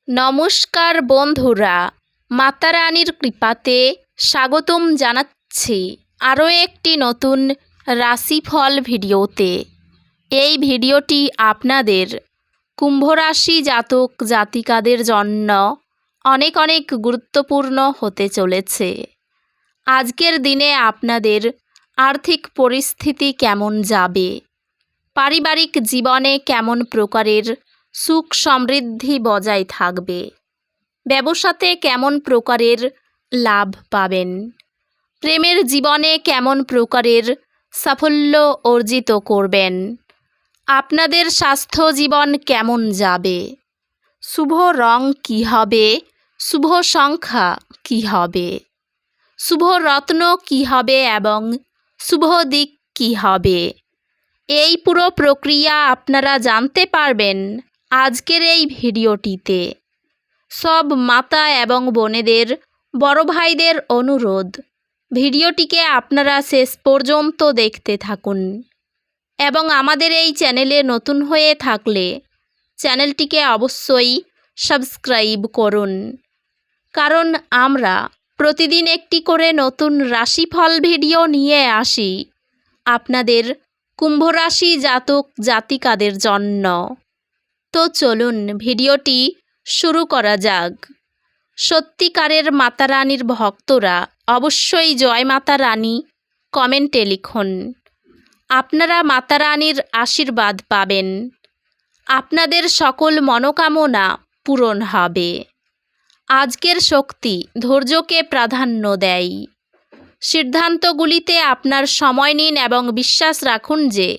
নমস্কার বন্ধুরা, মাতা রানীর কৃপাতে স্বাগতম জানাচ্ছি আরও একটি নতুন রাশিফল ভিডিওতে। এই ভিডিওটি আপনাদের কুম্ভ রাশি জাতক জাতিকাদের জন্য অনেক অনেক গুরুত্বপূর্ণ হতে চলেছে। আজকের দিনে আপনাদের আর্থিক পরিস্থিতি কেমন যাবে, পারিবারিক জীবনে কেমন প্রকারের সুখ সমৃদ্ধি বজায় থাকবে, ব্যবসাতে কেমন প্রকারের লাভ পাবেন, প্রেমের জীবনে কেমন প্রকারের সাফল্য অর্জিত করবেন, আপনাদের স্বাস্থ্য জীবন কেমন যাবে, শুভ রং কী হবে, শুভ সংখ্যা কী হবে, শুভ রত্ন কী হবে এবং শুভ দিক কী হবে, এই পুরো প্রক্রিয়া আপনারা জানতে পারবেন আজকের এই ভিডিওটিতে। সব মাতা এবং বোনেদের, বড় ভাইদের অনুরোধ, ভিডিওটিকে আপনারা শেষ পর্যন্ত দেখতে থাকুন এবং আমাদের এই চ্যানেলে নতুন হয়ে থাকলে চ্যানেলটিকে অবশ্যই সাবস্ক্রাইব করুন, কারণ আমরা প্রতিদিন একটি করে নতুন রাশিফল ভিডিও নিয়ে আসি আপনাদের কুম্ভ রাশি জাতক জাতিকাদের জন্য। তো চলুন ভিডিওটি শুরু করা যাক। সত্যিকারের মাতা রানীর ভক্তরা অবশ্যই জয় মাতা রানী কমেন্টে লিখুন। আপনারা মাতা রানীর আশীর্বাদ পাবেন, আপনাদের সকল মনোকামনা পূরণ হবে। আজকের শক্তি ধৈর্যকে প্রাধান্য দেয়। সিদ্ধান্তগুলিতে আপনার সময় নিন এবং বিশ্বাস রাখুন যে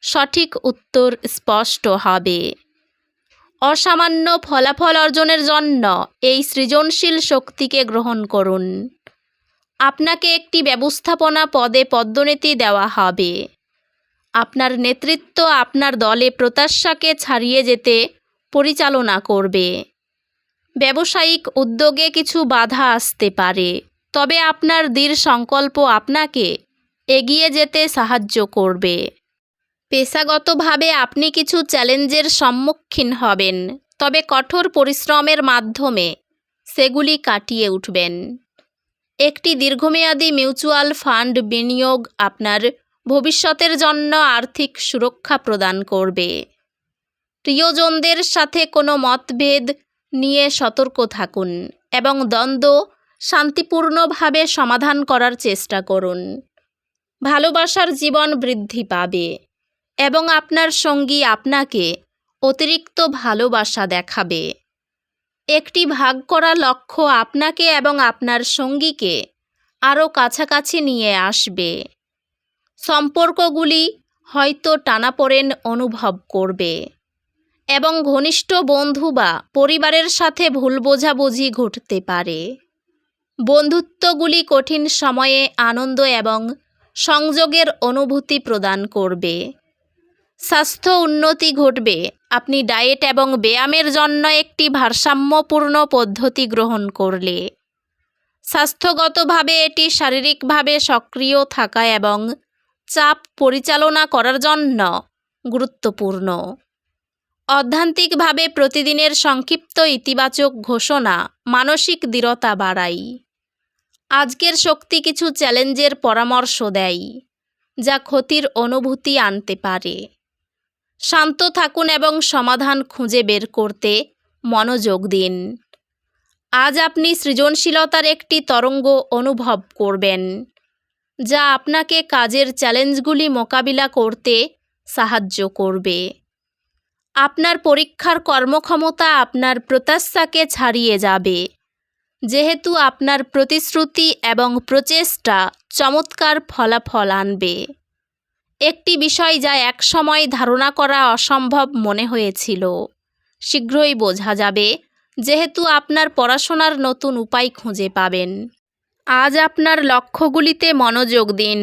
সঠিক উত্তর স্পষ্ট হবে। অসামান্য ফলাফল অর্জনের জন্য এই সৃজনশীল শক্তিকে গ্রহণ করুন। আপনাকে একটি ব্যবস্থাপনা পদে পদোন্নতি দেওয়া হবে। আপনার নেতৃত্ব আপনার দলে প্রত্যাশাকে ছাড়িয়ে যেতে পরিচালনা করবে। ব্যবসায়িক উদ্যোগে কিছু বাধা আসতে পারে, তবে আপনার দৃঢ় সংকল্প আপনাকে এগিয়ে যেতে সাহায্য করবে। পেশাগতভাবে আপনি কিছু চ্যালেঞ্জের সম্মুখীন হবেন, তবে কঠোর পরিশ্রমের মাধ্যমে সেগুলি কাটিয়ে উঠবেন। একটি দীর্ঘমেয়াদী মিউচুয়াল ফান্ড বিনিয়োগ আপনার ভবিষ্যতের জন্য আর্থিক সুরক্ষা প্রদান করবে। প্রিয়জনদের সাথে কোনো মতভেদ নিয়ে সতর্ক থাকুন এবং দ্বন্দ্ব শান্তিপূর্ণভাবে সমাধান করার চেষ্টা করুন। ভালোবাসার জীবন বৃদ্ধি পাবে এবং আপনার সঙ্গী আপনাকে অতিরিক্ত ভালোবাসা দেখাবে। একটি ভাগ করা লক্ষ্য আপনাকে এবং আপনার সঙ্গীকে আরও কাছাকাছি নিয়ে আসবে। সম্পর্কগুলি হয়তো টানাপোড়েন অনুভব করবে এবং ঘনিষ্ঠ বন্ধু বা পরিবারের সাথে ভুল বোঝাবুঝি ঘটতে পারে। বন্ধুত্বগুলি কঠিন সময়ে আনন্দ এবং সংযোগের অনুভূতি প্রদান করবে। স্বাস্থ্য উন্নতি ঘটবে। আপনি ডায়েট এবং ব্যায়ামের জন্য একটি ভারসাম্যপূর্ণ পদ্ধতি গ্রহণ করলে। স্বাস্থ্যগতভাবে এটি শারীরিকভাবে সক্রিয় থাকা এবং চাপ পরিচালনা করার জন্য গুরুত্বপূর্ণ। অধ্যাত্মিকভাবে প্রতিদিনের সংক্ষিপ্ত ইতিবাচক ঘোষণা মানসিক দৃঢ়তা বাড়ায়। আজকের শক্তি কিছু চ্যালেঞ্জের পরামর্শ দেয়, যা ক্ষতির অনুভূতি আনতে পারে। শান্ত থাকুন এবং সমাধান খুঁজে বের করতে মনোযোগ দিন। আজ আপনি সৃজনশীলতার একটি তরঙ্গ অনুভব করবেন, যা আপনাকে কাজের চ্যালেঞ্জগুলি মোকাবিলা করতে সাহায্য করবে। আপনার পরীক্ষার কর্মক্ষমতা আপনার প্রত্যাশাকে ছাড়িয়ে যাবে, যেহেতু আপনার প্রতিশ্রুতি এবং প্রচেষ্টা চমৎকার ফলাফল আনবে। একটি বিষয় যা একসময় ধারণা করা অসম্ভব মনে হয়েছিল, শীঘ্রই বোঝা যাবে, যেহেতু আপনার পড়াশোনার নতুন উপায় খুঁজে পাবেন। আজ আপনার লক্ষ্যগুলিতে মনোযোগ দিন।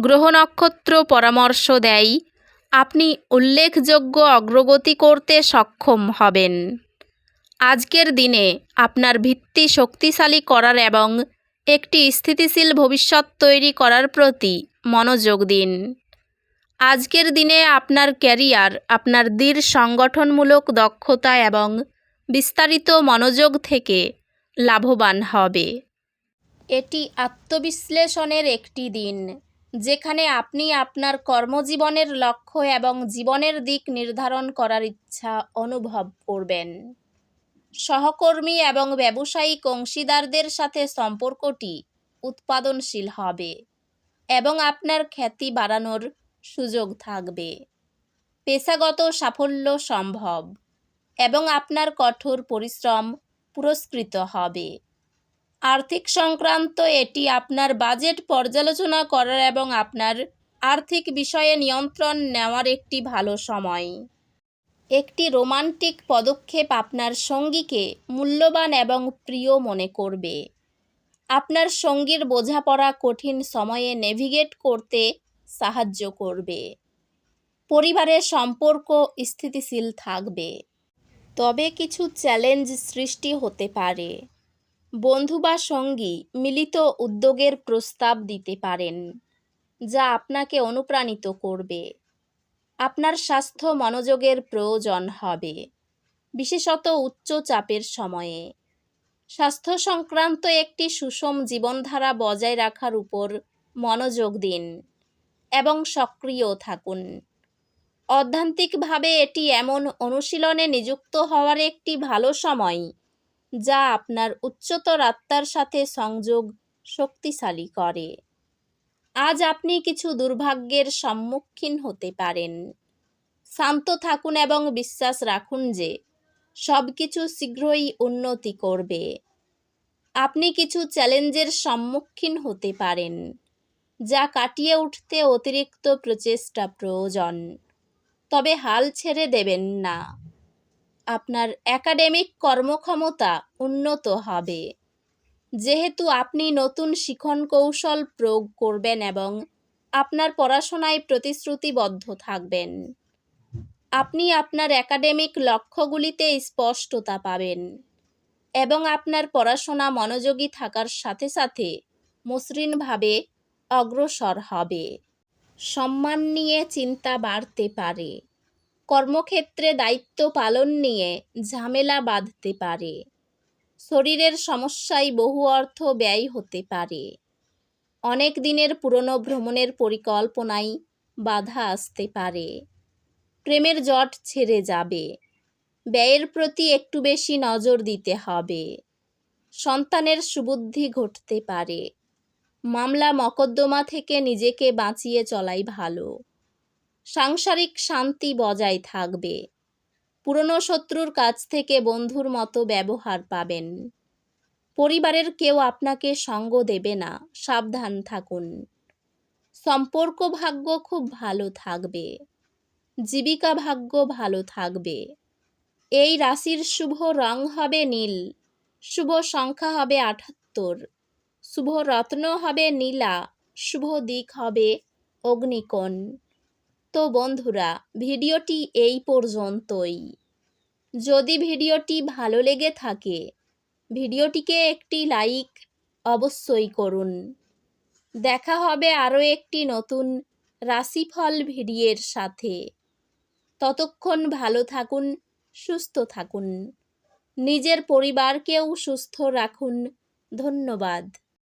গ্রহ নক্ষত্র পরামর্শ দেয় আপনি উল্লেখযোগ্য অগ্রগতি করতে সক্ষম হবেন। আজকের দিনে আপনার ভিত্তি শক্তিশালী করার এবং একটি স্থিতিশীল ভবিষ্যৎ তৈরি করার প্রতি মনোযোগ দিন। আজকের দিনে আপনার ক্যারিয়ার আপনার দৃঢ় সংগঠনমূলক দক্ষতা এবং বিস্তারিত মনোযোগ থেকে লাভবান হবে। এটি আত্মবিশ্লেষণের একটি দিন, যেখানে আপনি আপনার কর্মজীবনের লক্ষ্য এবং জীবনের দিক নির্ধারণ করার ইচ্ছা অনুভব করবেন। সহকর্মী এবং ব্যবসায়িক অংশীদারদের সাথে সম্পর্কটি উৎপাদনশীল হবে এবং আপনার খ্যাতি বাড়ানোর সুযোগ থাকবে। পেশাগত সাফল্য সম্ভব এবং আপনার কঠোর পরিশ্রম পুরস্কৃত হবে। আর্থিক সংক্রান্ত এটি আপনার বাজেট পর্যালোচনা করার এবং আপনার আর্থিক বিষয়ে নিয়ন্ত্রণ নেওয়ার একটি ভালো সময়। একটি রোমান্টিক পদক্ষেপ আপনার সঙ্গীকে মূল্যবান এবং প্রিয় মনে করবে। আপনার সঙ্গীর বোঝাপড়া কঠিন সময়ে নেভিগেট করতে সাহায্য করবে। পরিবারের সম্পর্ক স্থিতিশীল থাকবে, তবে কিছু চ্যালেঞ্জ সৃষ্টি হতে পারে। বন্ধু বা সঙ্গী মিলিত উদ্যোগের প্রস্তাব দিতে পারেন, যা আপনাকে অনুপ্রাণিত করবে। আপনার স্বাস্থ্য মনোযোগের প্রয়োজন হবে, বিশেষত উচ্চ চাপের সময়ে। স্বাস্থ্য সংক্রান্ত একটি সুষম জীবনধারা বজায় রাখার উপর মনোযোগ দিন এবং সক্রিয় থাকুন। অধ্যাত্মিকভাবে এটি এমন অনুশীলনে নিযুক্ত হওয়ার একটি ভালো সময়, যা আপনার উচ্চতর আত্মার সাথে সংযোগ শক্তিশালী করে। আজ আপনি কিছু দুর্ভাগ্যের সম্মুখীন হতে পারেন। শান্ত থাকুন এবং বিশ্বাস রাখুন যে সব কিছু শীঘ্রই উন্নতি করবে। আপনি কিছু চ্যালেঞ্জের সম্মুখীন হতে পারেন, যা কাটিয়ে উঠতে অতিরিক্ত প্রচেষ্টা প্রয়োজন, তবে হাল ছেড়ে দেবেন না। আপনার একাডেমিক কর্মক্ষমতা উন্নত হবে, যেহেতু আপনি নতুন শিখন কৌশল প্রয়োগ করবেন এবং আপনার পড়াশোনায় প্রতিশ্রুতিবদ্ধ থাকবেন। আপনি আপনার একাডেমিক লক্ষ্যগুলিতে স্পষ্টতা পাবেন এবং আপনার পড়াশোনা মনোযোগী থাকার সাথে সাথে মসৃণভাবে অগ্রসর হবে। সম্মান নিয়ে চিন্তা বাড়তে পারে। কর্মক্ষেত্রে দায়িত্ব পালন নিয়ে ঝামেলা বাঁধতে পারে। শরীরের সমস্যায় বহু অর্থ ব্যয় হতে পারে। অনেক দিনের পুরনো ভ্রমণের পরিকল্পনায় বাধা আসতে পারে। প্রেমের জট ছেড়ে যাবে। ব্যয়ের প্রতি একটু বেশি নজর দিতে হবে। সন্তানের সুবুদ্ধি ঘটতে পারে। মামলা মকদ্দমা থেকে নিজেকে বাঁচিয়ে চলাই ভালো। সাংসারিক শান্তি বজায় থাকবে। পুরনো শত্রুর কাছ থেকে বন্ধুর মতো ব্যবহার পাবেন। পরিবারের কেউ আপনাকে সঙ্গ দেবে না, সাবধান থাকুন। সম্পর্ক ভাগ্য খুব ভালো থাকবে। জীবিকা ভাগ্য ভালো থাকবে। এই রাশির শুভ রং হবে নীল, শুভ সংখ্যা হবে ৭৮, শুভ রত্ন হবে নীলা, শুভ দিক হবে অগ্নিকোণ। তো বন্ধুরা, ভিডিওটি এই পর্যন্তই। যদি ভিডিওটি ভালো লেগে থাকে, ভিডিওটিকে একটি লাইক অবশ্যই করুন। দেখা হবে আরও একটি নতুন রাশিফল ভিডিওর সাথে। ততক্ষণ ভালো থাকুন, সুস্থ থাকুন। নিজের পরিবারকেও সুস্থ রাখুন। ধন্যবাদ।